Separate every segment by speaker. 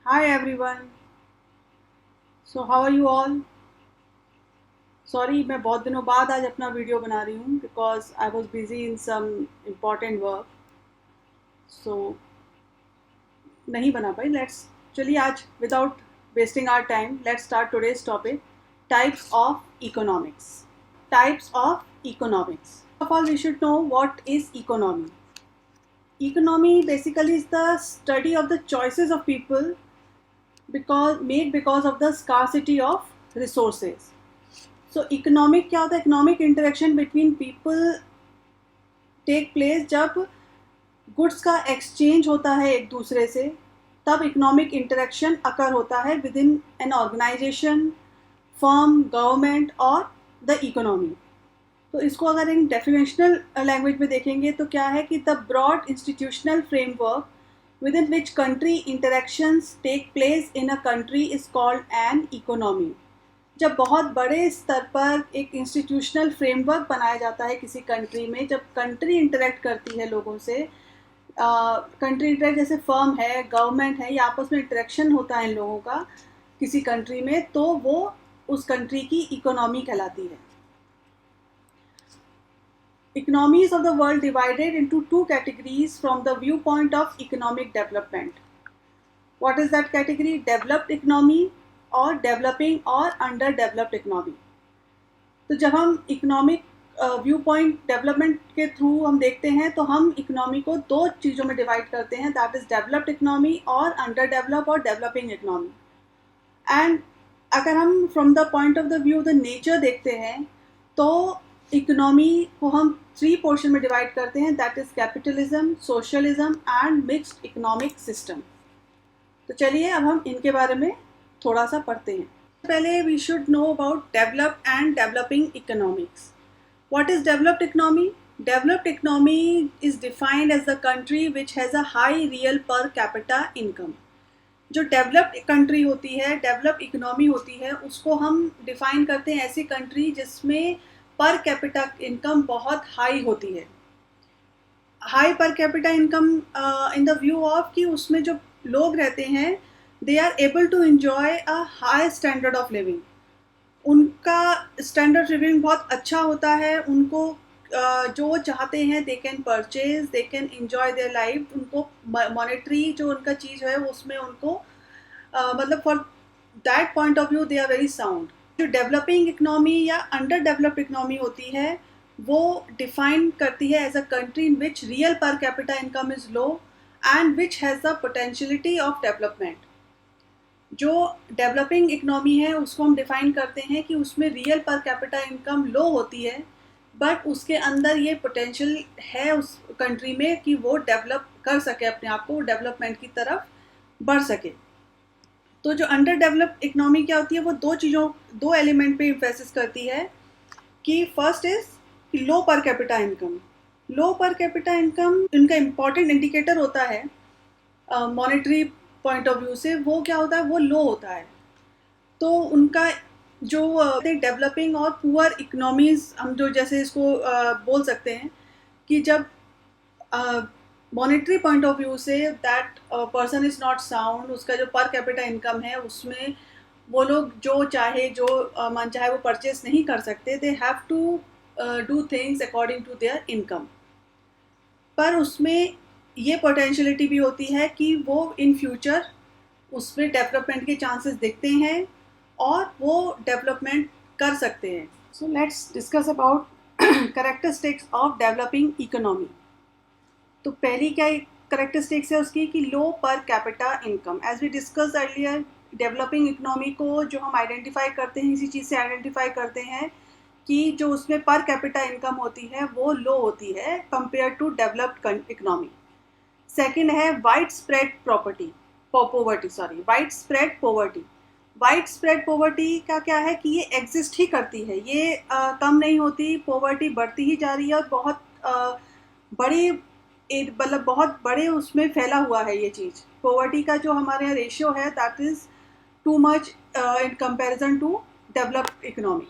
Speaker 1: Hi everyone. So how are you all? Sorry मैं बहुत दिनों बाद आज अपना वीडियो बना रही हूँ because I was busy in some important work. So नहीं बना पाई. लेट्स चलिए आज without wasting our time let's start today's topic. Types of economics. Types of economics. First of all, we should know what is economy. Economy basically is the study of the choices of people because of the scarcity of resources. So economic क्या होता है? Economic interaction between people take place जब goods का exchange होता है एक दूसरे से, तब इकोनॉमिक इंटरेक्शन अकर होता है within an organisation, firm, government और द इकोनॉमी. तो इसको अगर इन डेफिनेशनल लैंग्वेज में देखेंगे तो क्या है कि the broad institutional framework within which country interactions take place in a country is called an economy. जब बहुत बड़े स्तर पर एक इंस्टीट्यूशनल फ्रेमवर्क बनाया जाता है किसी कंट्री में, जब कंट्री इंटरेक्ट करती है लोगों से, कंट्री इंटरेक्ट जैसे फर्म है, गवर्नमेंट है, या आपस में इंटरेक्शन होता है इन लोगों का किसी कंट्री में, तो वो उस कंट्री की इकोनॉमी कहलाती है. Economies of the world divided into two categories from the view point of economic development. What is that category? Developed economy और डेवलपिंग और अंडर डेवलप्ड इकोनॉमी. तो जब हम इकोनॉमिक व्यू पॉइंट डेवलपमेंट के through हम देखते हैं तो हम इकोनॉमी को दो चीज़ों में डिवाइड करते हैं, दैट इज़ डेवलप्ड इकोनॉमी और अंडर डेवलप और डेवलपिंग इकोनॉमी. एंड अगर हम from the point of the view the nature देखते हैं तो इकोनॉमी को हम थ्री पोर्शन में डिवाइड करते हैं, that is capitalism, socialism and mixed economic system. तो चलिए अब हम इनके बारे में थोड़ा सा पढ़ते हैं. पहले we should know about developed and developing economics. What is developed economy? Developed economy is defined as the country which has a high real per capita income. जो डेवलप्ड कंट्री होती है, डेवलप्ड इकोनॉमी होती है, उसको हम define करते हैं ऐसी कंट्री जिसमें पर कैपिटा इनकम बहुत हाई होती है. हाई पर capita income in the view of कि उसमें जो लोग रहते हैं they are able to enjoy a high standard of living. उनका स्टैंडर्ड लिविंग बहुत अच्छा होता है. उनको जो वो चाहते हैं they can purchase, they can enjoy their life. उनको मॉनेटरी जो उनका चीज़ है उसमें उनको मतलब for that point of view they are very sound. जो डेवलपिंग इकनॉमी या अंडर डेवलप्ड इकनॉमी होती है वो डिफाइन करती है as a country in which real per capita income is low and which has the potentiality of development. जो developing economy है उसको हम डिफाइन करते हैं कि उसमें रियल पर कैपिटा इनकम लो होती है, बट उसके अंदर ये पोटेंशियल है उस कंट्री में कि वो डेवलप कर सके, अपने आप को डेवलपमेंट की तरफ बढ़ सके. तो जो अंडर डेवलप्ड इकनॉमी क्या होती है वो दो एलिमेंट पे इम्फेसिस करती है कि first is low per capita income. Low per capita income इनका इम्पॉर्टेंट इंडिकेटर होता है मॉनेटरी पॉइंट ऑफ व्यू से. वो क्या होता है? वो लो होता है. तो उनका जो डेवलपिंग और पुअर इकोनॉमीज हम जो जैसे इसको बोल सकते हैं कि जब monetary point of view say that person is not sound, उसका जो पर कैपिटा इनकम है उसमें वो लोग जो चाहे जो मन चाहे वो परचेस नहीं कर सकते. They have to do things according to their income. पर उसमें ये पोटेंशियलिटी भी होती है कि वो इन फ्यूचर उसमें डेवलपमेंट के चांसेस दिखते हैं और वो डेवलपमेंट कर सकते हैं. So let's discuss about characteristics of developing economy. तो पहली क्या करेक्टरिस्टिक्स है उसकी कि low per capita income. As we discuss earlier, developing economy को जो हम आइडेंटिफाई करते हैं इसी चीज़ से आइडेंटिफाई करते हैं कि जो उसमें पर कैपिटा इनकम होती है वो लो होती है compare to developed economy. Second है wide spread wide spread poverty. Wide spread poverty का क्या है कि ये एग्जिस्ट ही करती है, ये कम नहीं होती. पोवर्टी बढ़ती ही जा रही है और बहुत बड़ी मतलब बहुत बड़े उसमें फैला हुआ है ये चीज़. पोवर्टी का जो हमारे यहाँ रेशियो है that is too much in comparison to developed economy.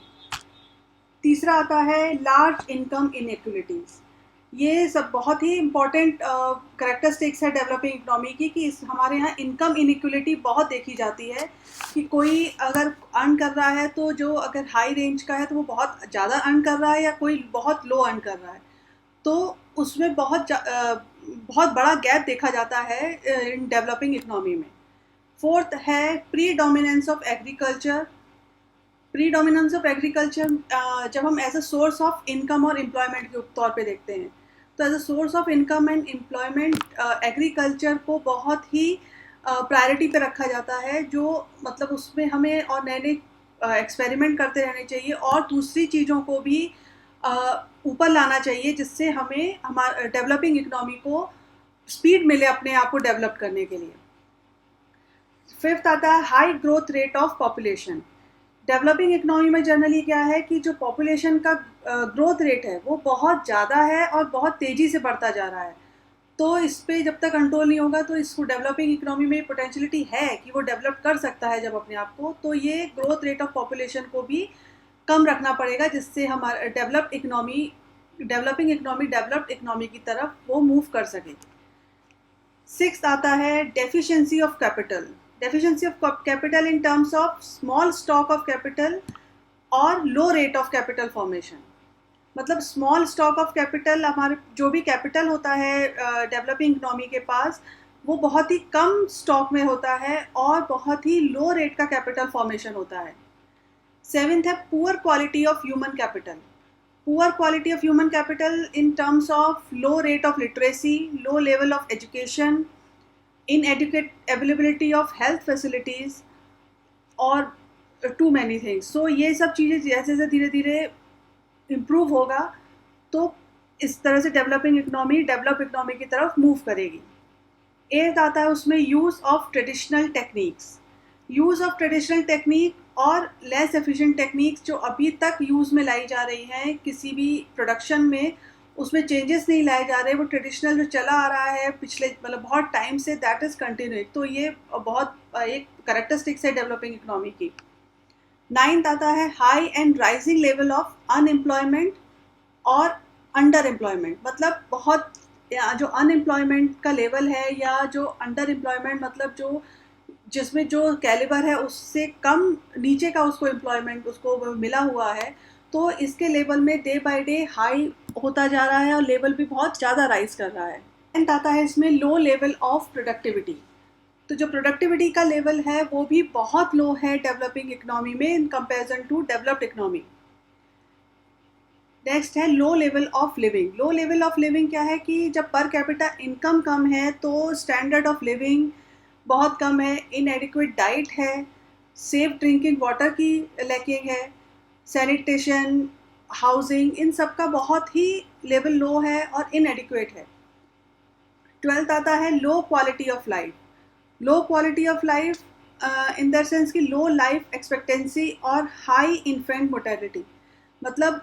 Speaker 1: तीसरा आता है लार्ज इनकम इनइक्वलिटीज़. ये सब बहुत ही इम्पॉर्टेंट करेक्टरिस्टिक्स है डेवलपिंग इकोनॉमी की, कि हमारे यहाँ इनकम इनइक्वलिटी बहुत देखी जाती है, कि कोई अगर अर्न कर रहा है तो जो अगर हाई रेंज का है तो वो बहुत ज़्यादा अर्न कर रहा है, या कोई बहुत लो अर्न कर रहा है, तो उसमें बहुत बड़ा गैप देखा जाता है इन डेवलपिंग इकोनॉमी में। फोर्थ है predominance of agriculture. Predominance of agriculture जब हम as a source of income और एम्प्लॉयमेंट के तौर पे देखते हैं, तो as a source of income and employment agriculture को बहुत ही प्रायोरिटी पे रखा जाता है, जो मतलब उसमें हमें और नए नए एक्सपेरिमेंट करते रहने चाहिए और दूसरी चीज़ों को भी ऊपर लाना चाहिए, जिससे हमें हमारे डेवलपिंग इकोनॉमी को स्पीड मिले अपने आप को डेवलप करने के लिए। फिफ्थ आता है high growth rate of population. Developing economy में जनरली क्या है कि जो पॉपुलेशन का ग्रोथ रेट है वो बहुत ज़्यादा है और बहुत तेज़ी से बढ़ता जा रहा है, तो इस पे जब तक कंट्रोल नहीं होगा तो इसको डेवलपिंग इकोनॉमी में पोटेंशियलिटी है कि वो डेवलप कर सकता है जब अपने आप को, तो ये ग्रोथ रेट ऑफ पॉपुलेशन को भी कम रखना पड़ेगा, जिससे हमारा डेवलपिंग इकोनॉमी डेवलप्ड इकोनॉमी की तरफ वो मूव कर सके। सिक्स्थ आता है deficiency of capital. Deficiency of capital in terms of small stock of capital और लो रेट ऑफ कैपिटल फॉर्मेशन। मतलब स्मॉल स्टॉक ऑफ कैपिटल, हमारे जो भी कैपिटल होता है डेवलपिंग इकोनॉमी के पास, वो बहुत ही कम स्टॉक में होता है और बहुत ही लो रेट का कैपिटल फॉर्मेशन होता है। सेवेंथ है poor quality of human capital. Poor quality of human capital in terms of low rate of literacy, low level of education, inadequate availability of health facilities और too many things। सो ये सब चीज़ें जैसे जैसे धीरे धीरे इम्प्रूव होगा तो इस तरह से डेवलप इकोनॉमी की तरफ मूव करेगी। एथ आता है उसमें use of traditional techniques. Use of traditional technique और लेस एफिशिएंट टेक्निक्स जो अभी तक यूज़ में लाई जा रही हैं किसी भी प्रोडक्शन में, उसमें चेंजेस नहीं लाए जा रहे, वो ट्रेडिशनल जो चला आ रहा है पिछले मतलब बहुत टाइम से, दैट इज़ कंटिन्यूइंग। तो ये बहुत एक करेक्टरिस्टिक्स है डेवलपिंग इकोनॉमी की। नाइन्थ आता है high and rising level of unemployment और अंडर एम्प्लॉयमेंट। मतलब बहुत जो अनएम्प्लॉयमेंट का लेवल है या जो अंडर एम्प्लॉयमेंट, मतलब जो जिसमें जो कैलिबर है उससे कम नीचे का उसको एम्प्लॉयमेंट उसको मिला हुआ है, तो इसके लेवल में डे बाय डे हाई होता जा रहा है और लेवल भी बहुत ज़्यादा राइज कर रहा है। एंड आता है इसमें लो लेवल ऑफ प्रोडक्टिविटी। तो जो प्रोडक्टिविटी का लेवल है वो भी बहुत लो है डेवलपिंग इकोनॉमी में in comparison to developed economy. Next है low level of living. Low level of living क्या है कि जब पर कैपिटा इनकम कम है तो स्टैंडर्ड ऑफ लिविंग बहुत कम है, इनएडिक्वेट डाइट है, सेफ ड्रिंकिंग वाटर की लैकिंग है, सैनिटेशन, हाउसिंग, इन सब का बहुत ही लेवल लो है और इनएडिक्वेट है। ट्वेल्थ आता है low quality of life. Low quality of life in the sense कि लो लाइफ एक्सपेक्टेंसी और हाई इन्फेंट मोर्टेलिटी। मतलब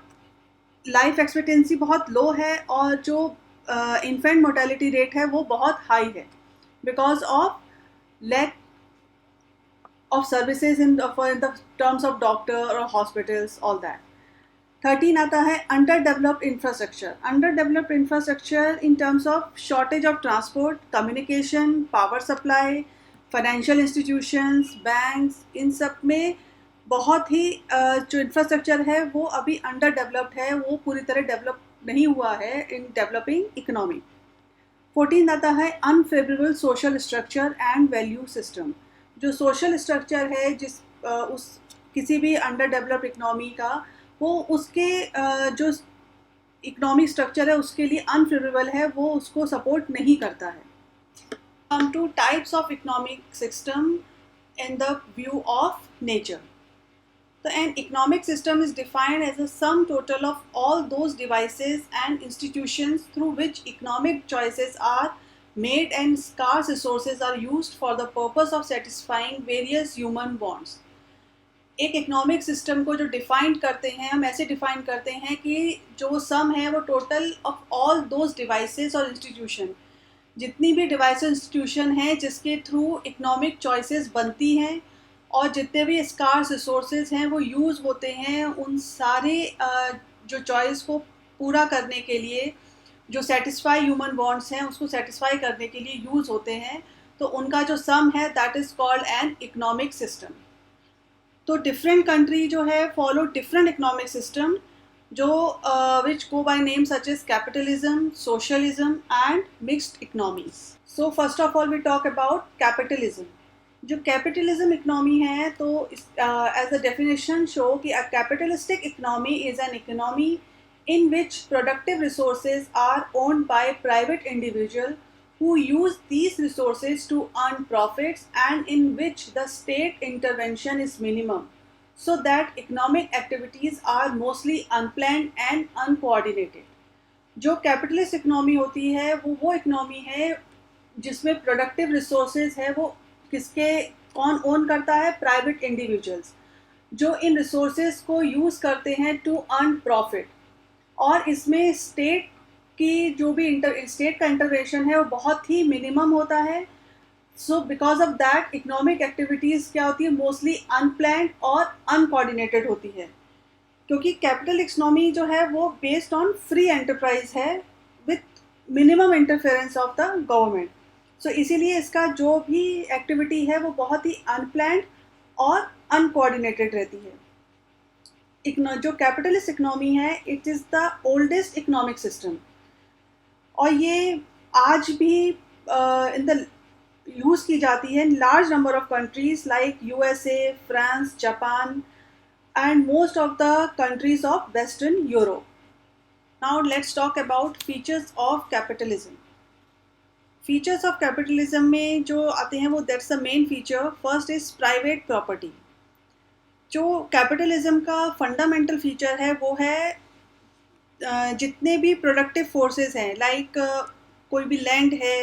Speaker 1: लाइफ एक्सपेक्टेंसी बहुत लो है और जो इन्फेंट मोर्टेलिटी रेट है वो बहुत हाई है, because of lack of services in the terms of doctor or hospitals, all that. 13 आता है underdeveloped infrastructure. Underdeveloped infrastructure in terms of shortage of transport, communication, power supply, financial institutions, banks, इन सब में बहुत ही जो infrastructure है वो अभी under developed है, वो पूरी तरह डेवलप नहीं हुआ है इन डेवलपिंग इकोनॉमी। 14 आता है unfavourable social structure and value system. जो सोशल स्ट्रक्चर है उस किसी भी अंडर डेवलप्ड इकोनॉमी का, वो उसके जो इकोनॉमिक स्ट्रक्चर है उसके लिए अनफेवरेबल है, वो उसको सपोर्ट नहीं करता है। Come two types of economic system in the view of nature. So an economic system is defined as a sum total of all those devices and institutions through which economic choices are made and scarce resources are used for the purpose of satisfying various human wants. एक economic system को जो define करते हैं, हम ऐसे define करते हैं कि जो सम है वो total of all those devices और इंस्टीट्यूशन, जितनी भी डिवाइस इंस्टीट्यूशन हैं जिसके थ्रू इकोनॉमिक चॉइसेस बनती हैं और जितने भी स्कार्स रिसोर्सेज हैं वो यूज़ होते हैं, उन सारे जो चॉइस को पूरा करने के लिए जो सेटिस्फाई ह्यूमन वांट्स हैं उसको सेटिस्फाई करने के लिए यूज़ होते हैं, तो उनका जो सम है that is called an economic system. तो डिफरेंट कंट्री जो है फॉलो डिफरेंट इकोनॉमिक सिस्टम जो which go by names such as capitalism, socialism and mixed economies. So first of all we talk about capitalism. जो capitalism economy है तो as a definition show कि a capitalistic economy is an economy in which productive resources are owned by private individuals who use these resources to earn profits and in which the state intervention is minimum, so that economic activities are mostly unplanned and uncoordinated. जो capitalist economy होती है वो economy है जिसमें productive resources है वो किसके कौन ओन करता है, प्राइवेट इंडिविजुअल्स जो इन रिसोर्सेज को यूज़ करते हैं टू अर्न प्रॉफिट, और इसमें स्टेट की जो भी स्टेट का इंटरवेंशन है वो बहुत ही मिनिमम होता है। So because of that economic activities क्या होती है, मोस्टली अनप्लैन्ड और अनकोऑर्डिनेटेड होती है, क्योंकि कैपिटल इकोनॉमी जो है वो बेस्ड ऑन फ्री एंटरप्राइज है with minimum interference of the government. So इसीलिए इसका जो भी एक्टिविटी है वो बहुत ही अनप्लैन्ड और अनकोऑर्डिनेटेड रहती है। जो कैपिटलिस्ट इकोनॉमी है it is the oldest economic system, और ये आज भी इन द यूज़ की जाती है in large number of countries like USA, France, Japan and most of the countries of Western Europe. Now let's talk about features of capitalism. Features of capitalism में जो आते हैं वो that's the main feature. First is private property. जो capitalism का fundamental feature है वो है जितने भी productive forces हैं like कोई भी land है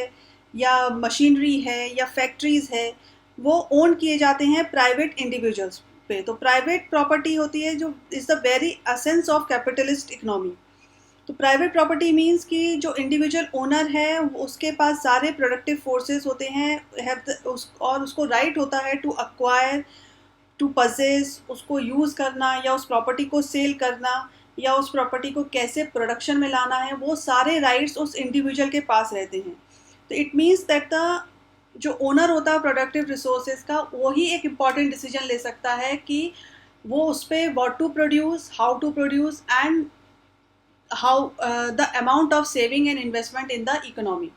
Speaker 1: या machinery है या factories है वो own किए जाते हैं private individuals पे। तो प्राइवेट प्रॉपर्टी होती है जो is the very essence of capitalist economy. तो प्राइवेट प्रॉपर्टी मींस कि जो इंडिविजुअल ओनर है उसके पास सारे प्रोडक्टिव फोर्सेस होते हैं और उसको राइट होता है टू अक्वायर, टू पजेस, उसको यूज़ करना या उस प्रॉपर्टी को सेल करना या उस प्रॉपर्टी को कैसे प्रोडक्शन में लाना है, वो सारे राइट्स उस इंडिविजुअल के पास रहते हैं। तो इट मीन्स दैट द जो ओनर होता है प्रोडक्टिव रिसोर्सेज का वही एक इम्पॉर्टेंट डिसीजन ले सकता है कि वो उस पर what to produce, how to produce and how the amount of saving and investment in the economy.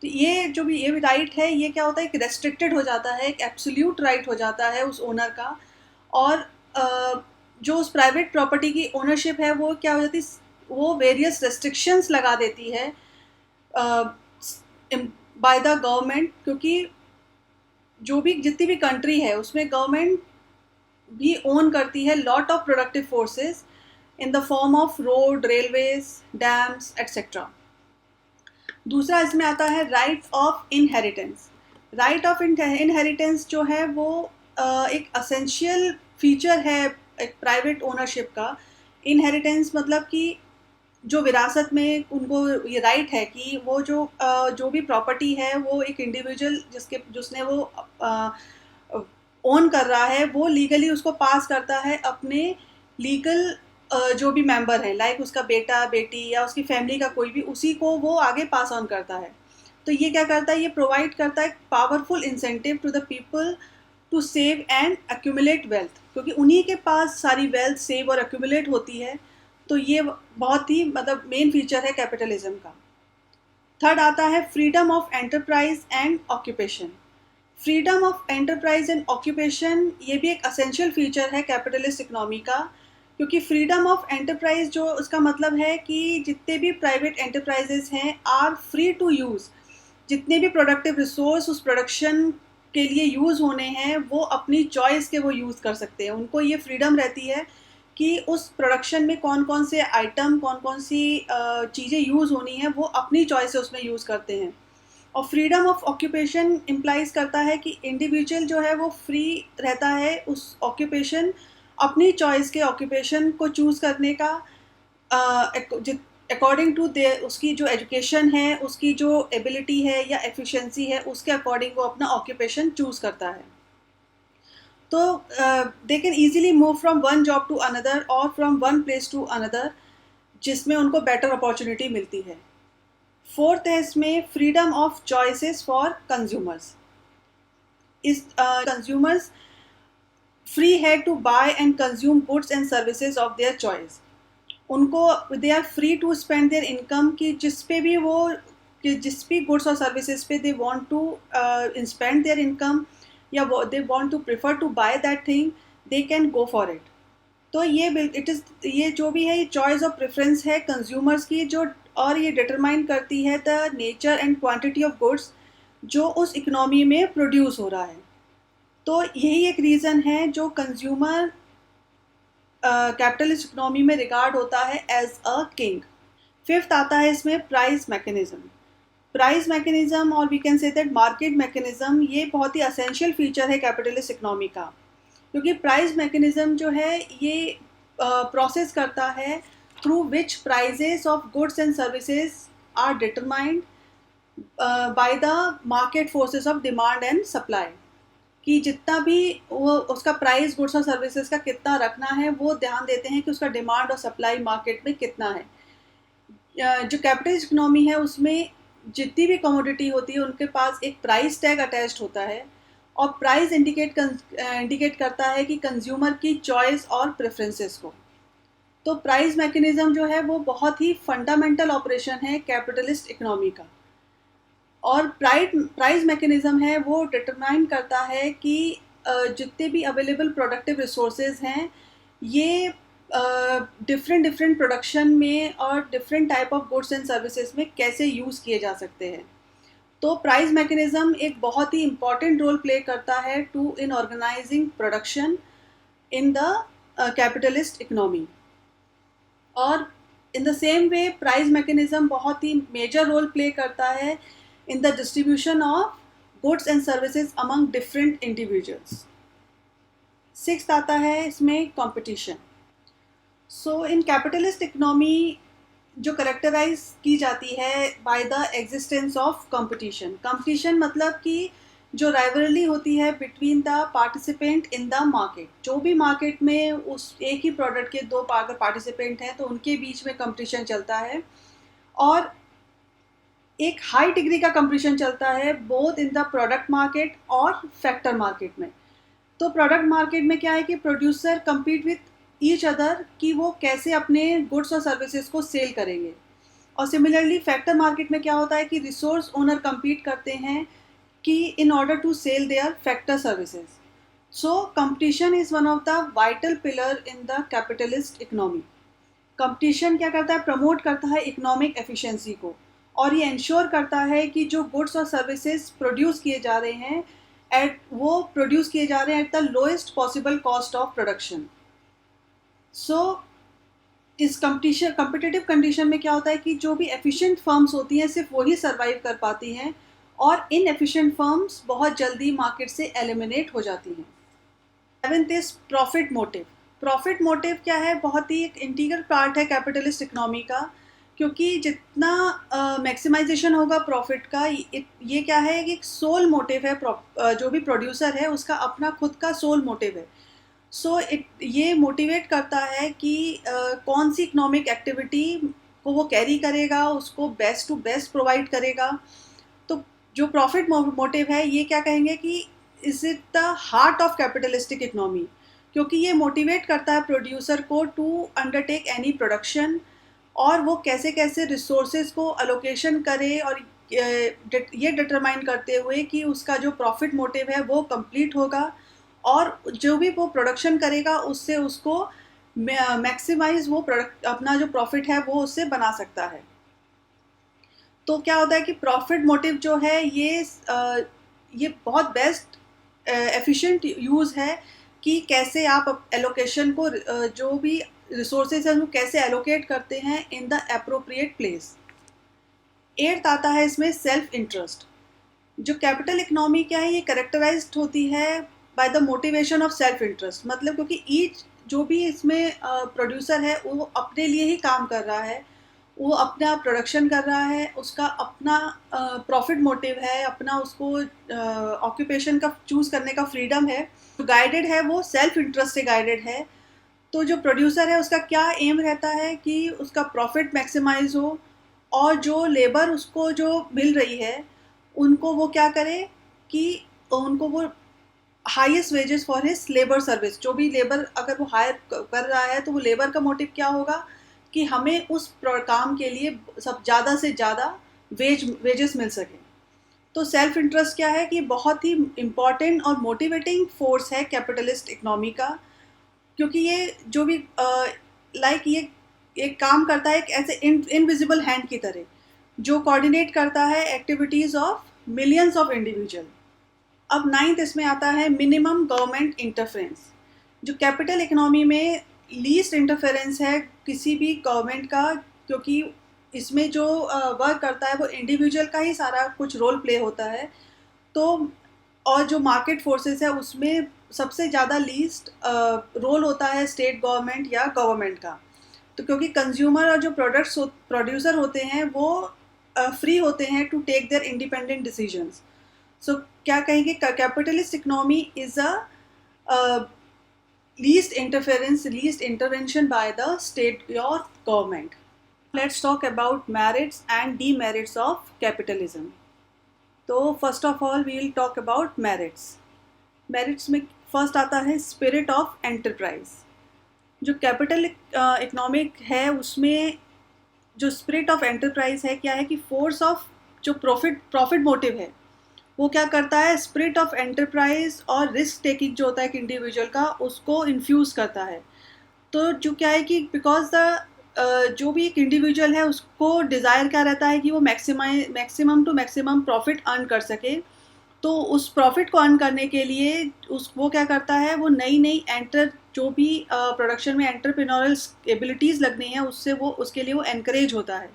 Speaker 1: तो ये जो भी ये राइट है ये क्या होता है, एक रेस्ट्रिक्टेड हो जाता है, एक एब्सोल्यूट राइट हो जाता है उस ओनर का, और जो उस प्राइवेट प्रॉपर्टी की ओनरशिप है वो क्या हो जाती है, वो वेरियस रेस्ट्रिक्शंस लगा देती है बाय द गवर्नमेंट, क्योंकि जो भी जितनी भी कंट्री है उसमें गवर्नमेंट भी ओन करती है lot of productive forces in the form of road, railways, dams etcetera. दूसरा इसमें आता है right of inheritance. Right of inheritance जो है वो एक असेंशियल फीचर है एक प्राइवेट ओनरशिप का। इनहेरिटेंस मतलब कि जो विरासत में उनको ये राइट है कि वो जो भी प्रॉपर्टी है वो एक इंडिविजुअल जिसने वो ओन कर रहा है वो लीगली उसको पास करता है अपने लीगल जो भी मेंबर है लाइक उसका बेटा, बेटी या उसकी फैमिली का कोई भी, उसी को वो आगे पास ऑन करता है। तो ये क्या करता है, ये प्रोवाइड करता है powerful incentive to the people to save and accumulate wealth, क्योंकि उन्हीं के पास सारी वेल्थ सेव और एक्यूमुलेट होती है। तो ये बहुत ही मतलब मेन फीचर है कैपिटलिज्म का। थर्ड आता है freedom of enterprise and occupation. Freedom of enterprise and occupation ये भी एक असेंशियल फीचर है कैपिटलिस्ट इकोनॉमी का, क्योंकि फ्रीडम ऑफ एंटरप्राइज जो उसका मतलब है कि जितने भी प्राइवेट एंटरप्राइजेज हैं आर फ्री टू यूज़, जितने भी प्रोडक्टिव रिसोर्स उस प्रोडक्शन के लिए यूज़ होने हैं वो अपनी चॉइस के वो यूज़ कर सकते हैं। उनको ये फ्रीडम रहती है कि उस प्रोडक्शन में कौन कौन से आइटम, कौन कौन सी चीज़ें यूज़ होनी है वो अपनी चॉइस से उसमें यूज़ करते हैं। और फ्रीडम ऑफ ऑक्यूपेशन इम्प्लाइज करता है कि इंडिविजुअल जो है वो फ्री रहता है उस ऑक्यूपेशन, अपनी चॉइस के ऑक्यूपेशन को चूज़ करने का अकॉर्डिंग टू उसकी जो एजुकेशन है, उसकी जो एबिलिटी है या एफिशिएंसी है, उसके अकॉर्डिंग वो अपना ऑक्यूपेशन चूज़ करता है। तो they can easily move from one job to another और from one place to another, जिसमें उनको बेटर अपॉर्चुनिटी मिलती है। फोर्थ है इसमें freedom of choices for consumers. इस कंज्यूमर्स फ्री है to buy and consume goods and services of their choice. उनको they are free to spend their income कि जिस पे भी वो कि जिस भी गुड्स और सर्विसेज पे they want to spend their income या they want to prefer to buy that thing, they can go for it. तो ये जो भी है ये चॉइस ऑफ प्रेफरेंस है कंज्यूमर्स की, जो और ये डिटरमाइन करती है the nature and quantity of goods जो उस इकोनॉमी में प्रोड्यूस हो रहा है. तो यही एक रीज़न है जो कंज्यूमर कैपिटलिस्ट इकोनॉमी में रिगार्ड होता है एज अ किंग. फिफ्थ आता है इसमें प्राइस मैकेनिज्म. प्राइस मैकेनिज्म और we can say that market mechanism ये बहुत ही असेंशियल फीचर है कैपिटलिस्ट इकोनॉमी का, क्योंकि प्राइस मैकेनिज्म जो है ये प्रोसेस करता है through which prices of goods and services are determined by the market forces of demand and supply. कि जितना भी वो उसका प्राइस गुड्स और सर्विसेज का कितना रखना है वो ध्यान देते हैं कि उसका डिमांड और सप्लाई मार्केट में कितना है. जो कैपिटलिस्ट इकोनॉमी है उसमें जितनी भी कमोडिटी होती है उनके पास एक प्राइस टैग अटैच्ड होता है और प्राइस इंडिकेट करता है कि कंज्यूमर की चॉइस और प्रेफरेंसेस को. तो प्राइस मैकेनिज्म जो है वो बहुत ही फंडामेंटल ऑपरेशन है कैपिटलिस्ट इकोनॉमी का. और प्राइस मैकेनिज्म है वो डिटरमाइन करता है कि जितने भी अवेलेबल प्रोडक्टिव रिसोर्सेज हैं ये डिफरेंट प्रोडक्शन में और different type of goods and services में कैसे यूज़ किए जा सकते हैं. तो प्राइस मैकेनिज्म एक बहुत ही इम्पॉर्टेंट रोल प्ले करता है to in organising production in the capitalist economy. और in the same way price mechanism बहुत ही मेजर रोल प्ले करता है in the distribution of goods and services among different individuals. Sixth आता है इसमें competition. So in capitalist economy जो characterize की जाती है by the existence of competition. Competition मतलब कि जो rivalry होती है between the participant in the market. जो भी market में उस एक ही product के दो अगर participant हैं तो उनके बीच में competition चलता है और एक हाई डिग्री का कंपटीशन चलता है both in the product market और फैक्टर मार्केट में. तो प्रोडक्ट मार्केट में क्या है कि producer compete with each other कि वो कैसे अपने गुड्स और सर्विसेज को सेल करेंगे. और सिमिलरली फैक्टर मार्केट में क्या होता है कि रिसोर्स ओनर compete करते हैं कि in order to sell their factor services. So competition is one of the vital pillar in the capitalist economy. Competition क्या करता है, प्रमोट करता है इकोनॉमिक एफिशिएंसी को और ये इंश्योर करता है कि जो गुड्स और सर्विसेज प्रोड्यूस किए जा रहे हैं at the lowest possible cost of production. So इस कम्पिटिटिव कंडीशन में क्या होता है कि जो भी एफिशिएंट फर्म्स होती हैं सिर्फ वही सर्वाइव कर पाती हैं और इनएफिशिएंट फर्म्स बहुत जल्दी मार्केट से एलिमिनेट हो जाती हैं. Seventh is profit motive. Profit motive क्या है, बहुत ही एक इंटीग्रल पार्ट है कैपिटलिस्ट इकोनॉमी का, क्योंकि जितना मैक्सिमाइजेशन होगा प्रॉफिट का ये क्या है कि एक सोल मोटिव है. जो भी प्रोड्यूसर है उसका अपना खुद का सोल मोटिव है. सो ये मोटिवेट करता है कि कौन सी इकोनॉमिक एक्टिविटी को वो कैरी करेगा, उसको बेस्ट टू बेस्ट प्रोवाइड करेगा. तो जो प्रॉफिट मोटिव है ये क्या कहेंगे कि is it the heart of capitalistic economy, क्योंकि ये मोटिवेट करता है प्रोड्यूसर को टू अंडरटेक एनी प्रोडक्शन और वो कैसे कैसे रिसोर्सेज को अलोकेशन करे और ये डिटरमाइन करते हुए कि उसका जो प्रॉफिट मोटिव है वो कंप्लीट होगा और जो भी वो प्रोडक्शन करेगा उससे उसको मैक्सिमाइज वो प्रोडक्ट अपना जो प्रॉफिट है वो उससे बना सकता है. तो क्या होता है कि प्रॉफिट मोटिव जो है ये बहुत बेस्ट एफिशिएंट यूज़ है कि कैसे आप एलोकेशन को जो भी रिसोर्सेज हैं उनको कैसे एलोकेट करते हैं in the appropriate place. Eighth आता है इसमें सेल्फ इंटरेस्ट. जो कैपिटल इकोनॉमी क्या है ये कैरेक्टराइज्ड होती है by the motivation of self interest. मतलब क्योंकि ईच जो भी इसमें प्रोड्यूसर है वो अपने लिए ही काम कर रहा है, वो अपना प्रोडक्शन कर रहा है, उसका अपना प्रॉफिट मोटिव है, अपना उसको ऑक्यूपेशन का चूज़ करने का फ्रीडम है. गाइडेड है वो सेल्फ इंटरेस्ट से गाइडेड है. तो जो प्रोड्यूसर है उसका क्या एम रहता है कि उसका प्रॉफिट मैक्सिमाइज हो और जो लेबर उसको जो मिल रही है उनको वो क्या करे कि उनको वो highest wages for his labour service, जो भी लेबर अगर वो हायर कर रहा है तो वो लेबर का मोटिव क्या होगा कि हमें उस काम के लिए सब ज़्यादा से ज़्यादा वेजेस मिल सके। तो सेल्फ इंटरेस्ट क्या है कि बहुत ही इम्पॉर्टेंट और मोटिवेटिंग फोर्स है कैपिटलिस्ट इकोनॉमी का, क्योंकि ये जो भी ये एक काम करता है एक ऐसे इनविजिबल हैंड की तरह जो कोऑर्डिनेट करता है activities of millions of individual. अब नाइन्थ इसमें आता है मिनिमम गवर्नमेंट इंटरफेरेंस। जो कैपिटल इकोनॉमी में लीस्ट इंटरफेरेंस है किसी भी गवर्नमेंट का, क्योंकि इसमें जो वर्क करता है वो इंडिविजुअल का ही सारा कुछ रोल प्ले होता है। तो और जो मार्केट फोर्सेस है उसमें सबसे ज़्यादा लीस्ट रोल होता है स्टेट गवर्नमेंट या गवर्नमेंट का। तो क्योंकि कंज्यूमर और जो प्रोड्यूसर होते हैं वो फ्री होते हैं to take their independent decisions. So क्या कहेंगे, capitalist economy is a least interference, least intervention by the state और government. Let's talk about merits and demerits of capitalism. तो first of all we will talk about merits. Merits में first आता है spirit of enterprise. जो capital economic है उसमें जो spirit of enterprise है क्या है कि फोर्स ऑफ जो प्रॉफिट मोटिव है वो क्या करता है, स्पिरिट ऑफ एंटरप्राइज और रिस्क टेकिंग जो होता है एक इंडिविजुअल का उसको इन्फ्यूज़ करता है। तो जो क्या है कि बिकॉज द जो भी एक इंडिविजुअल है उसको डिज़ायर क्या रहता है कि वो maximum to maximum profit earn कर सके। तो उस प्रॉफिट को अर्न करने के लिए वो क्या करता है, वो नई जो भी प्रोडक्शन में एंटरप्रेन्योरल एबिलिटीज़ लगनी है उसके लिए वो एनकरेज होता है।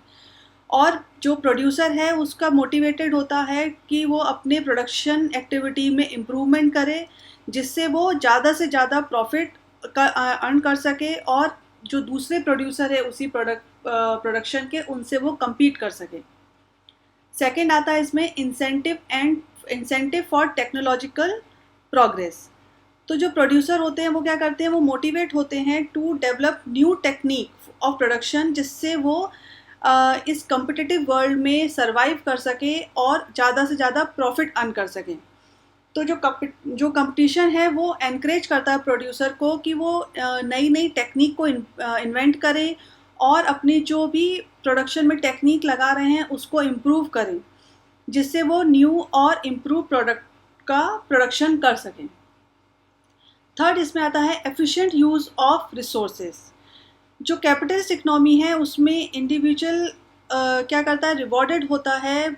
Speaker 1: और जो प्रोड्यूसर है उसका मोटिवेटेड होता है कि वो अपने प्रोडक्शन एक्टिविटी में इम्प्रूवमेंट करे जिससे वो ज़्यादा से ज़्यादा प्रॉफिट अर्न कर सके और जो दूसरे प्रोड्यूसर है उसी प्रोडक्शन के उनसे वो compete कर सके। सेकेंड आता है इसमें इंसेंटिव फॉर टेक्नोलॉजिकल प्रोग्रेस। तो जो प्रोड्यूसर होते हैं वो क्या करते हैं, वो मोटिवेट होते हैं to develop new technique of production जिससे वो इस कम्पिटिटिव वर्ल्ड में सरवाइव कर सके और ज़्यादा से ज़्यादा प्रॉफिट अर्न कर सकें। तो जो कंपटीशन है वो एनकरेज करता है प्रोड्यूसर को कि वो नई टेक्निक को इन्वेंट करें और अपनी जो भी प्रोडक्शन में टेक्निक लगा रहे हैं उसको इम्प्रूव करें जिससे वो न्यू और इम्प्रूव प्रोडक्ट का प्रोडक्शन कर सकें। थर्ड इसमें आता है एफिशिएंट यूज़ ऑफ रिसोर्सेज। जो कैपिटलिस्ट इकोनॉमी है उसमें इंडिविजुअल क्या करता है, रिवॉर्डेड होता है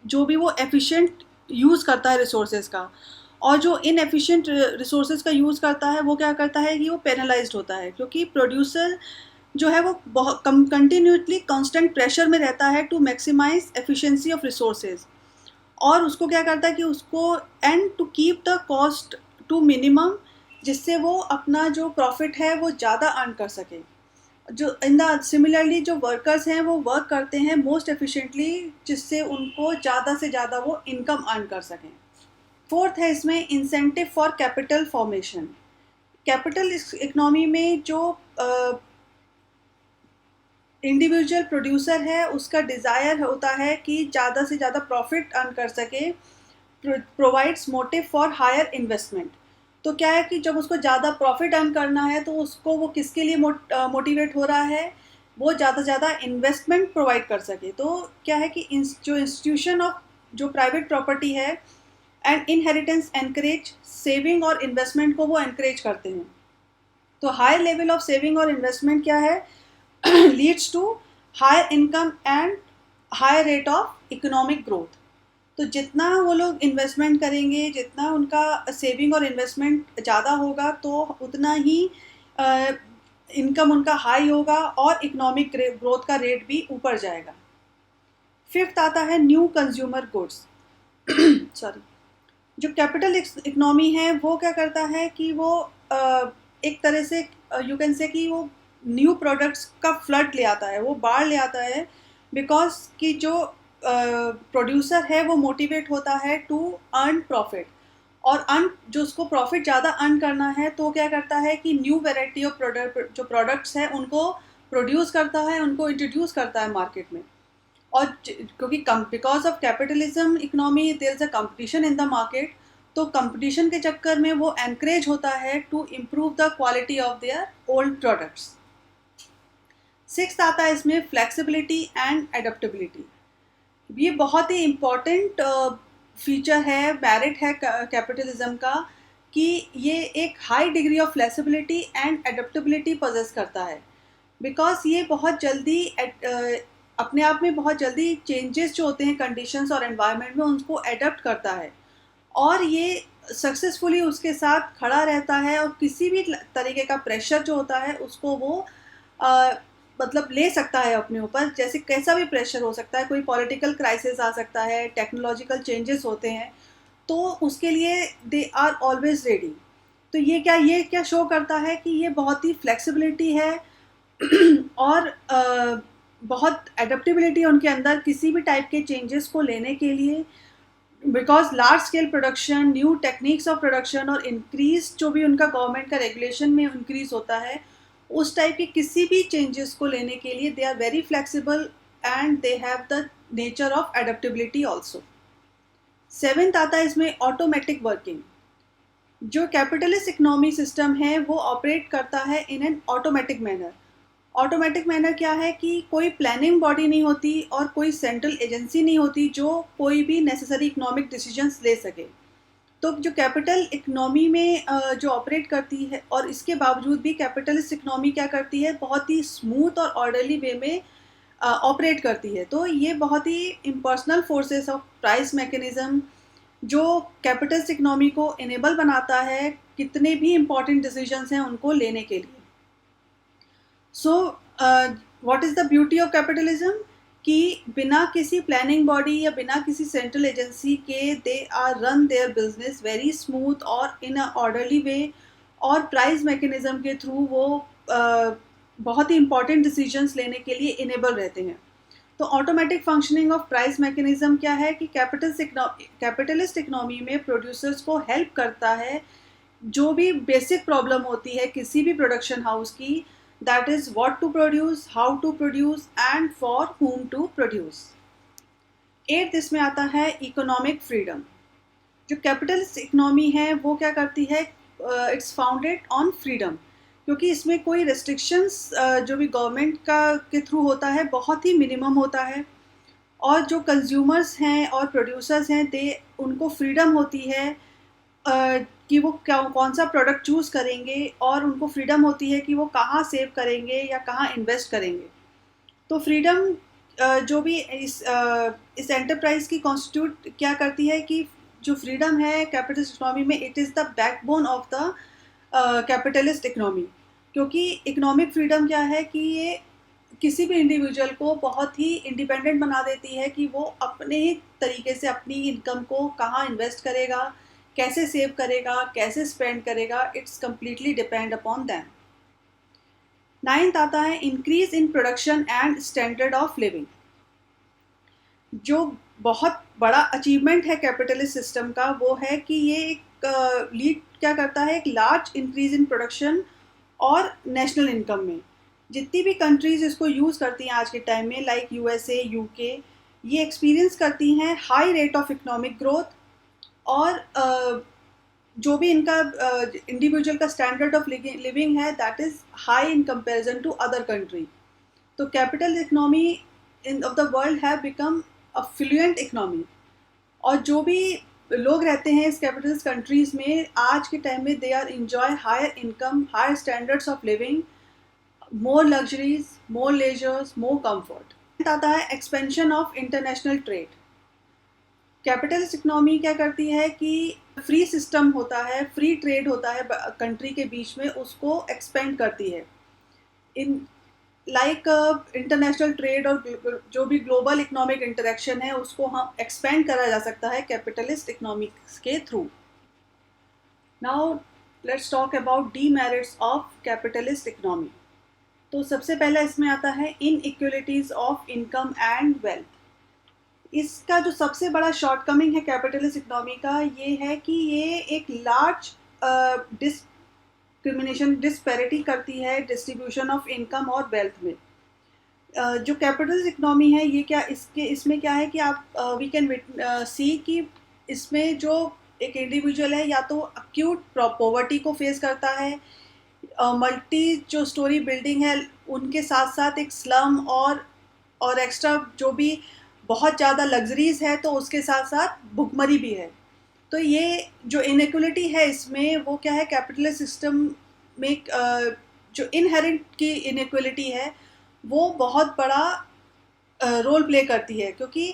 Speaker 1: जो भी वो एफिशिएंट यूज़ करता है रिसोर्सेज का, और जो इनएफिशिएंट रिसोर्सेज का यूज़ करता है वो क्या करता है कि वो पेनलाइज्ड होता है, क्योंकि प्रोड्यूसर जो है वो बहुत कंटिन्यूसली कांस्टेंट प्रेशर में रहता है to maximise efficiency of resources. और उसको क्या करता है कि उसको and to keep the cost to minimum जिससे वो अपना जो प्रॉफिट है वो ज़्यादा अर्न कर सके। जो सिमिलरली जो वर्कर्स हैं वो वर्क करते हैं मोस्ट एफिशिएंटली जिससे उनको ज़्यादा से ज़्यादा वो इनकम अर्न कर सकें। फोर्थ है इसमें incentive for capital formation. Capital economy में जो इंडिविजुअल प्रोड्यूसर है उसका डिज़ायर होता है कि ज़्यादा से ज़्यादा प्रॉफिट अर्न कर सके, provides motive for higher investment. तो क्या है कि जब उसको ज़्यादा प्रॉफिट अर्न करना है तो उसको वो किसके लिए मोटिवेट हो रहा है, वो ज़्यादा से ज़्यादा इन्वेस्टमेंट प्रोवाइड कर सके। तो क्या है कि जो इंस्टीट्यूशन ऑफ जो प्राइवेट प्रॉपर्टी है एंड इनहेरिटेंस एनकरेज सेविंग और इन्वेस्टमेंट को वो एनकरेज करते हैं। तो हाई लेवल ऑफ सेविंग और इन्वेस्टमेंट क्या है leads to higher income and higher rate of economic growth. तो जितना वो लोग इन्वेस्टमेंट करेंगे, जितना उनका सेविंग और इन्वेस्टमेंट ज़्यादा होगा तो उतना ही इनकम उनका हाई होगा और इकोनॉमिक ग्रोथ का रेट भी ऊपर जाएगा। फिफ्थ आता है न्यू कंज्यूमर गुड्स। सॉरी, जो कैपिटल इकोनॉमी है वो क्या करता है कि वो एक तरह से यू कैन से कि वो न्यू प्रोडक्ट्स का फ्लड ले आता है, वो बाढ़ ले आता है, बिकॉज कि जो प्रोड्यूसर है वो मोटिवेट होता है टू अर्न प्रॉफिट, और जो उसको प्रॉफिट ज़्यादा अर्न करना है तो क्या करता है कि न्यू वैरायटी ऑफ जो प्रोडक्ट्स हैं उनको प्रोड्यूस करता है, उनको इंट्रोड्यूस करता है मार्केट में। और क्योंकि because of capitalism economy there is a competition in the market, तो कंपटीशन के चक्कर में वो एनकरेज होता है to improve the quality of their old products. Sixth आता है इसमें फ्लेक्सिबिलिटी एंड एडेप्टेबिलिटी। ये बहुत ही इम्पॉर्टेंट फीचर है, मेरिट है कैपिटलिज्म का, कि ये एक high degree of flexibility and adaptability possess करता है। बिकॉज ये बहुत जल्दी अपने आप में बहुत जल्दी चेंजेस जो होते हैं कंडीशंस और एनवायरनमेंट में, उनको एडप्ट करता है, और ये सक्सेसफुली उसके साथ खड़ा रहता है, और किसी भी तरीके का प्रेशर जो होता है उसको वो मतलब ले सकता है अपने ऊपर। जैसे कैसा भी प्रेशर हो सकता है, कोई पॉलिटिकल क्राइसिस आ सकता है, टेक्नोलॉजिकल चेंजेस होते हैं, तो उसके लिए दे आर ऑलवेज रेडी। तो ये क्या शो करता है कि ये बहुत ही फ्लेक्सिबिलिटी है और बहुत एडेप्टेबिलिटी उनके अंदर किसी भी टाइप के चेंजेस को लेने के लिए। Because large scale production, new techniques of production और इंक्रीज जो भी उनका गवर्नमेंट का रेगुलेशन में इंक्रीज होता है, उस टाइप के किसी भी चेंजेस को लेने के लिए they are very flexible and they have the nature of adaptability also. Seventh आता है इसमें ऑटोमेटिक वर्किंग। जो कैपिटलिस्ट इकोनॉमी सिस्टम है वो ऑपरेट करता है in an automatic manner. Automatic manner क्या है कि कोई प्लानिंग बॉडी नहीं होती और कोई सेंट्रल एजेंसी नहीं होती जो कोई भी नेसेसरी इकोनॉमिक डिसीजंस ले सके। तो जो कैपिटल इकोनॉमी में जो ऑपरेट करती है, और इसके बावजूद भी कैपिटलिस्ट इकोनॉमी क्या करती है, बहुत ही स्मूथ और ऑर्डरली वे में ऑपरेट करती है। तो ये बहुत ही impersonal forces of price mechanism जो कैपिटलिस्ट इकोनॉमी को इनेबल बनाता है कितने भी इम्पॉर्टेंट डिसीजंस हैं उनको लेने के लिए। So what is the beauty of capitalism, कि बिना किसी प्लानिंग बॉडी या बिना किसी सेंट्रल एजेंसी के they are run their business very smooth और इन अ ऑर्डरली वे, और प्राइस मैकेनिज्म के थ्रू वो बहुत ही इंपॉर्टेंट डिसीजंस लेने के लिए इनेबल रहते हैं। तो automatic functioning of price mechanism क्या है कि कैपिटलिस्ट इकोनॉमी में प्रोड्यूसर्स को हेल्प करता है जो भी बेसिक प्रॉब्लम होती है किसी भी प्रोडक्शन हाउस की, that is what to produce, how to produce and for whom to produce। 8th इसमें आता है इकोनॉमिक फ्रीडम। जो कैपिटलिस्ट इकोनॉमी है वो क्या करती है, इट्स फाउंडेड ऑन फ्रीडम, क्योंकि इसमें कोई रेस्ट्रिक्शंस जो भी गवर्नमेंट का के थ्रू होता है बहुत ही मिनिमम होता है, और जो कंज्यूमर्स हैं और प्रोड्यूसर्स हैं उनको फ्रीडम होती है कि वो कौन सा प्रोडक्ट चूज़ करेंगे, और उनको फ्रीडम होती है कि वो कहाँ सेव करेंगे या कहाँ इन्वेस्ट करेंगे। तो फ्रीडम जो भी इस एंटरप्राइज की कॉन्स्टिट्यूट क्या करती है कि जो फ्रीडम है कैपिटलिस्ट इकोनॉमी में, it is the backbone of the capitalist economy. क्योंकि इकोनॉमिक फ्रीडम क्या है कि ये किसी भी इंडिविजुअल को बहुत ही इंडिपेंडेंट बना देती है कि वो अपने ही तरीके से अपनी इनकम को कहाँ इन्वेस्ट करेगा, कैसे सेव करेगा, कैसे स्पेंड करेगा, it's completely depend upon them. 9th आता है increase in production and standard of living. जो बहुत बड़ा अचीवमेंट है कैपिटलिस्ट सिस्टम का वो है कि ये एक लीड क्या करता है, एक लार्ज इंक्रीज इन प्रोडक्शन और नेशनल इनकम में। जितनी भी कंट्रीज़ इसको यूज़ करती हैं आज के टाइम में, लाइक यूएसए, यूके, ये एक्सपीरियंस करती हैं high rate of economic growth, और जो भी इनका इंडिविजुअल का स्टैंडर्ड ऑफ लिविंग है that is high in comparison to other country. तो capital economy in of the world have become a fluent economy, और जो भी लोग रहते हैं इस कैपिटलिस्ट कंट्रीज़ में आज के टाइम में, they are enjoy higher income, higher standards of living, more luxuries, more leisures, more comfort. आता है expansion of international trade. Capitalist economy क्या करती है कि फ्री सिस्टम होता है, फ्री ट्रेड होता है कंट्री के बीच में, उसको एक्सपेंड करती है। इन लाइक इंटरनेशनल ट्रेड और जो भी ग्लोबल इकोनॉमिक इंटरेक्शन है उसको हम एक्सपेंड करा जा सकता है कैपिटलिस्ट इकोनॉमिक्स के through. Now let's talk about demerits of capitalist economy. तो सबसे पहला इसमें आता है inequalities of income and wealth. इसका जो सबसे बड़ा शॉर्टकमिंग है कैपिटलिस्ट इकोनॉमी का ये है कि ये एक लार्ज डिस्क्रिमिनेशन डिस्पैरिटी करती है डिस्ट्रीब्यूशन ऑफ इनकम और वेल्थ में। जो कैपिटलिस्ट इकोनॉमी है ये क्या इसमें क्या है कि आप वी कैन सी कि इसमें जो एक इंडिविजुअल है या तो अक्यूट पॉवर्टी को फेस करता है, मल्टी जो स्टोरी बिल्डिंग है उनके साथ साथ एक स्लम और एक्स्ट्रा जो भी बहुत ज़्यादा लग्जरीज है तो उसके साथ साथ भुखमरी भी है। तो ये जो इनइक्वलिटी है इसमें वो क्या है, कैपिटलिस्ट सिस्टम में जो इनहेरेंट की इनइक्वलिटी है वो बहुत बड़ा रोल प्ले करती है, क्योंकि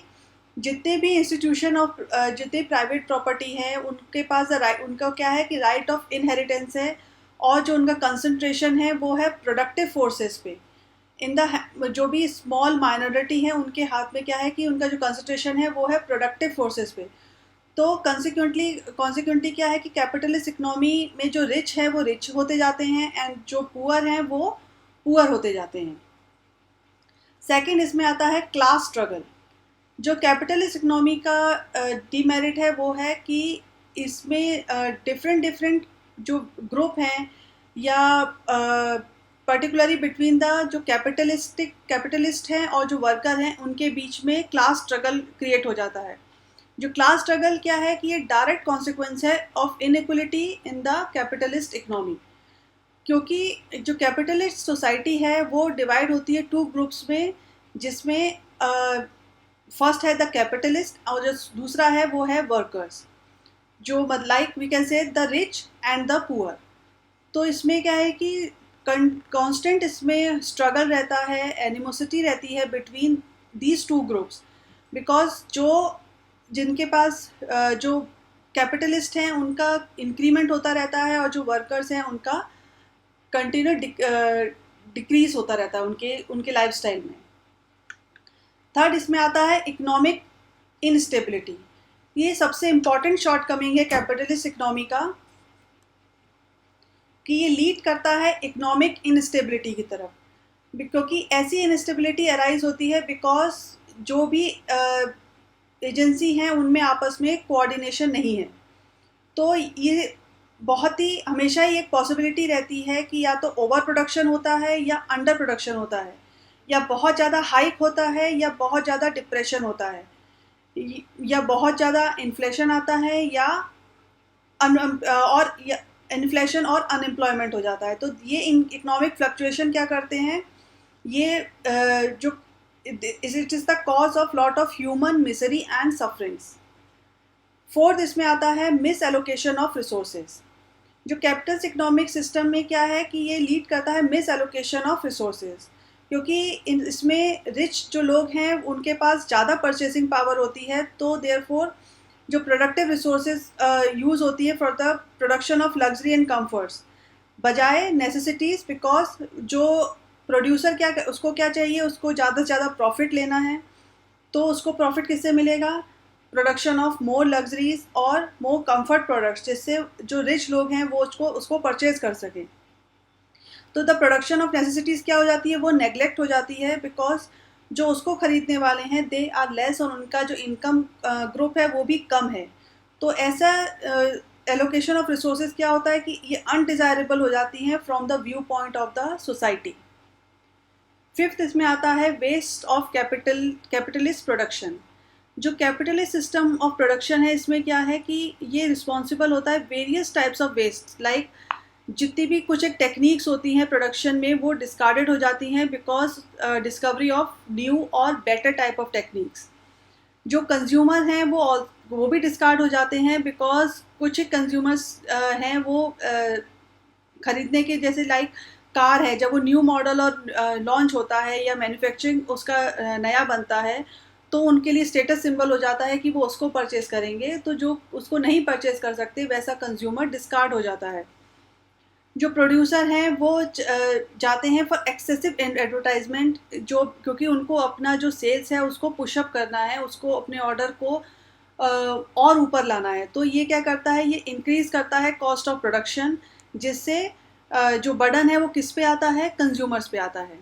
Speaker 1: जितने भी इंस्टीट्यूशन ऑफ जितने प्राइवेट प्रॉपर्टी हैं उनके पास उनका क्या है कि राइट ऑफ इनहेरिटेंस है, और जो उनका कंसंट्रेशन है वो है प्रोडक्टिव फोर्सेस पे। इन द जो भी स्मॉल माइनॉरिटी है उनके हाथ में क्या है कि उनका जो कंसंट्रेशन है वो है प्रोडक्टिव फोर्सेस पे। तो कॉन्सिक्वेंटली क्या है कि कैपिटलिस्ट इकोनॉमी में जो रिच है वो रिच होते जाते हैं एंड जो पुअर हैं वो पुअर होते जाते हैं। सेकंड इसमें आता है क्लास स्ट्रगल। जो कैपिटलिस्ट इकोनॉमी का डीमेरिट है वो है कि इसमें डिफरेंट जो ग्रुप हैं या पर्टिकुलरली बिटवीन द जो कैपिटलिस्ट हैं और जो वर्कर हैं उनके बीच में क्लास स्ट्रगल क्रिएट हो जाता है। जो क्लास स्ट्रगल क्या है कि ये डायरेक्ट कॉन्सिक्वेंस है of inequality in the capitalist economy, क्योंकि जो कैपिटलिस्ट सोसाइटी है वो डिवाइड होती है टू ग्रुप्स में, जिसमें फर्स्ट है द कैपिटलिस्ट और जो दूसरा है वो है वर्कर्स, जो like we can say the rich and the poor. तो इसमें क्या है कि कांस्टेंट इसमें स्ट्रगल रहता है, एनिमोसिटी रहती है between these two groups, because जिनके पास जो कैपिटलिस्ट हैं उनका इंक्रीमेंट होता रहता है और जो वर्कर्स हैं उनका कंटिन्यू डिक्रीज होता रहता है उनके लाइफस्टाइल में। थर्ड इसमें आता है इकोनॉमिक इनस्टेबिलिटी। ये सबसे इम्पॉर्टेंट शॉर्टकमिंग है कैपिटलिस्ट इकोनॉमी का कि ये लीड करता है इकोनॉमिक इनस्टेबिलिटी की तरफ, क्योंकि ऐसी इनस्टेबिलिटी अराइज होती है बिकॉज जो भी एजेंसी हैं उनमें आपस में कोऑर्डिनेशन नहीं है। तो ये बहुत ही हमेशा ही एक पॉसिबिलिटी रहती है कि या तो ओवर प्रोडक्शन होता है या अंडर प्रोडक्शन होता है, या बहुत ज़्यादा हाइक होता है या बहुत ज़्यादा डिप्रेशन होता है, या बहुत ज़्यादा इन्फ्लेशन आता है या इन्फ्लेशन और अनएम्प्लॉयमेंट हो जाता है। तो ये इकोनॉमिक फ्लक्चुएशन क्या करते हैं, ये जो it is the cause of lot of human misery and sufferings. Fourth इसमें आता है मिस एलोकेशन ऑफ रिसोर्सेज। जो कैपिटलिस्ट इकोनॉमिक सिस्टम में क्या है कि ये लीड करता है मिस एलोकेशन ऑफ रिसोर्सेज, क्योंकि इसमें रिच जो लोग हैं उनके पास ज़्यादा परचेसिंग पावर होती है, तो देयरफॉर जो प्रोडक्टिव रिसोर्सेज यूज़ होती है for the production of luxury and comforts बजाय नेसेसिटीज़, बिकॉज जो प्रोड्यूसर उसको क्या चाहिए, उसको ज़्यादा से ज़्यादा प्रॉफिट लेना है। तो उसको प्रॉफिट किससे मिलेगा, प्रोडक्शन ऑफ मोर लग्जरीज और मोर कंफर्ट प्रोडक्ट्स, जिससे जो रिच लोग हैं वो उसको परचेज कर सकें। तो द प्रोडक्शन ऑफ नेसेसिटीज़ क्या हो जाती है, वो नेग्लेक्ट हो जाती है, बिकॉज जो उसको ख़रीदने वाले हैं दे आर लेस और उनका जो इनकम ग्रुप है वो भी कम है। तो ऐसा एलोकेशन ऑफ रिसोर्सेज क्या होता है कि ये अनडिज़ायरेबल हो जाती हैं from the view point of the society. Fifth इसमें आता है वेस्ट ऑफ कैपिटलिस्ट प्रोडक्शन। जो कैपिटलिस्ट सिस्टम ऑफ प्रोडक्शन है इसमें क्या है कि ये रिस्पॉन्सिबल होता है various types of waste, like जितनी भी कुछ एक टेक्निक्स होती हैं प्रोडक्शन में वो डिस्कार्डेड हो जाती हैं बिकॉज डिस्कवरी ऑफ न्यू और बेटर टाइप ऑफ टेक्निक्स। जो कंज्यूमर हैं वो भी डिस्कार्ड हो जाते हैं बिकॉज कुछ एक कंज्यूमर्स हैं वो ख़रीदने के, जैसे लाइक कार है, जब वो न्यू मॉडल और लॉन्च होता है या मैन्युफैक्चरिंग उसका नया बनता है तो उनके लिए स्टेटस सिंबल हो जाता है कि वो उसको परचेज़ करेंगे। तो जो उसको नहीं परचेज़ कर सकते वैसा कंज्यूमर डिस्कार्ड हो जाता है। जो प्रोड्यूसर हैं वो जाते हैं फॉर एक्सेसिव एडवर्टाइजमेंट, जो क्योंकि उनको अपना जो सेल्स है उसको पुशअप करना है, उसको अपने ऑर्डर को और ऊपर लाना है। तो ये क्या करता है, ये इंक्रीज़ करता है कॉस्ट ऑफ प्रोडक्शन, जिससे जो बर्डन है वो किस पे आता है, कंज्यूमर्स पे आता है।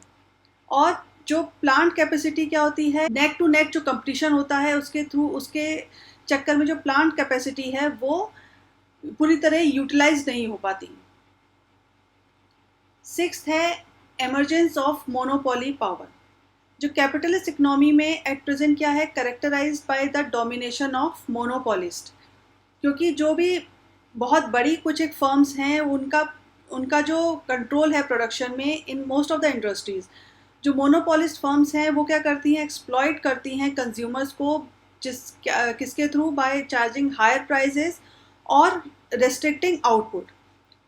Speaker 1: और जो प्लांट कैपेसिटी क्या होती है, नेक टू नेक जो कंपटीशन होता है उसके थ्रू, उसके चक्कर में जो प्लांट कैपेसिटी है वो पूरी तरह यूटिलाइज नहीं हो पाती। सिक्स्थ है एमर्जेंस ऑफ मोनोपोली पावर। जो कैपिटलिस्ट इकोनॉमी में एट प्रेजेंट क्या है, characterised by the domination of monopolist. क्योंकि जो भी बहुत बड़ी कुछ एक फर्म्स हैं, उनका जो कंट्रोल है प्रोडक्शन में in most of the industries, जो मोनोपोलिस्ट फर्म्स हैं वो क्या करती हैं, एक्सप्लॉइट करती हैं कंज्यूमर्स को, किसके थ्रू, बाय चार्जिंग हायर प्राइजेस और रेस्ट्रिक्टिंग आउटपुट।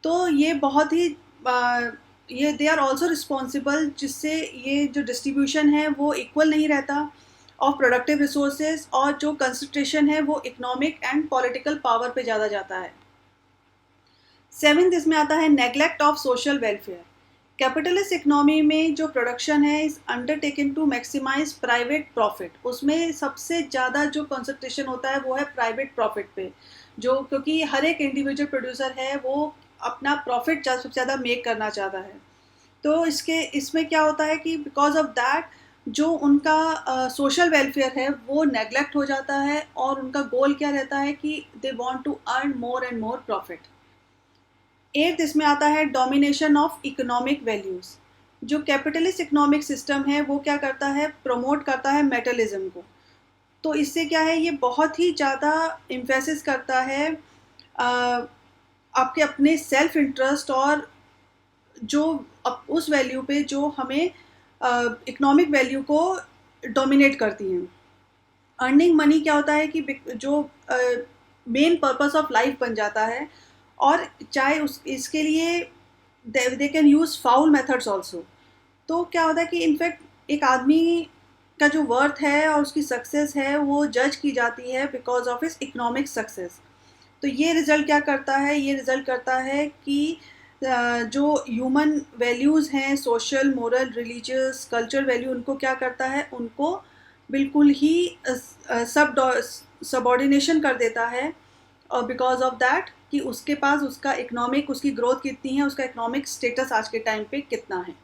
Speaker 1: तो ये बहुत ही ये दे आर ऑल्सो रिस्पॉन्सिबल, जिससे ये जो डिस्ट्रीब्यूशन है वो इक्वल नहीं रहता ऑफ प्रोडक्टिव रिसोर्सेज, और जो कंसंट्रेशन है वो इकोनॉमिक एंड पॉलिटिकल पावर पे ज़्यादा जाता है। सेवेंथ इसमें आता है neglect of social welfare. Capitalist economy में जो प्रोडक्शन है is undertaken to maximise private profit. उसमें सबसे ज़्यादा जो कंसंट्रेशन होता है वो है प्राइवेट प्रॉफिट पे, जो क्योंकि हर एक इंडिविजुअल प्रोड्यूसर है वो अपना प्रॉफिट सबसे ज़्यादा मेक करना चाहता है। तो इसमें क्या होता है कि बिकॉज ऑफ दैट जो उनका सोशल वेलफेयर है वो नेग्लेक्ट हो जाता है, और उनका गोल क्या रहता है कि they want to earn more and more profit. Eighth इसमें आता है डोमिनेशन ऑफ इकोनॉमिक वैल्यूज़। जो कैपिटलिस्ट इकोनॉमिक सिस्टम है वो क्या करता है, प्रमोट करता है मेटलिज्म को। तो इससे क्या है, ये बहुत ही ज़्यादा इम्फेसिस करता है आपके अपने सेल्फ इंटरेस्ट, और जो उस वैल्यू पे जो हमें इकोनॉमिक वैल्यू को डोमिनेट करती हैं। अर्निंग मनी क्या होता है कि जो मेन पर्पस ऑफ लाइफ बन जाता है, और चाहे इसके लिए they can use foul methods also. तो क्या होता है कि इनफैक्ट एक आदमी का जो वर्थ है और उसकी सक्सेस है वो जज की जाती है बिकॉज ऑफ इस इकोनॉमिक सक्सेस। तो ये रिज़ल्ट क्या करता है, ये रिज़ल्ट करता है कि जो ह्यूमन वैल्यूज़ हैं, social, moral, religious, culture value, उनको क्या करता है, उनको बिल्कुल ही सबऑर्डिनेशन कर देता है, और बिकॉज ऑफ दैट कि उसके पास उसका इकोनॉमिक, उसकी ग्रोथ कितनी है, उसका इकोनॉमिक स्टेटस आज के टाइम पे कितना है।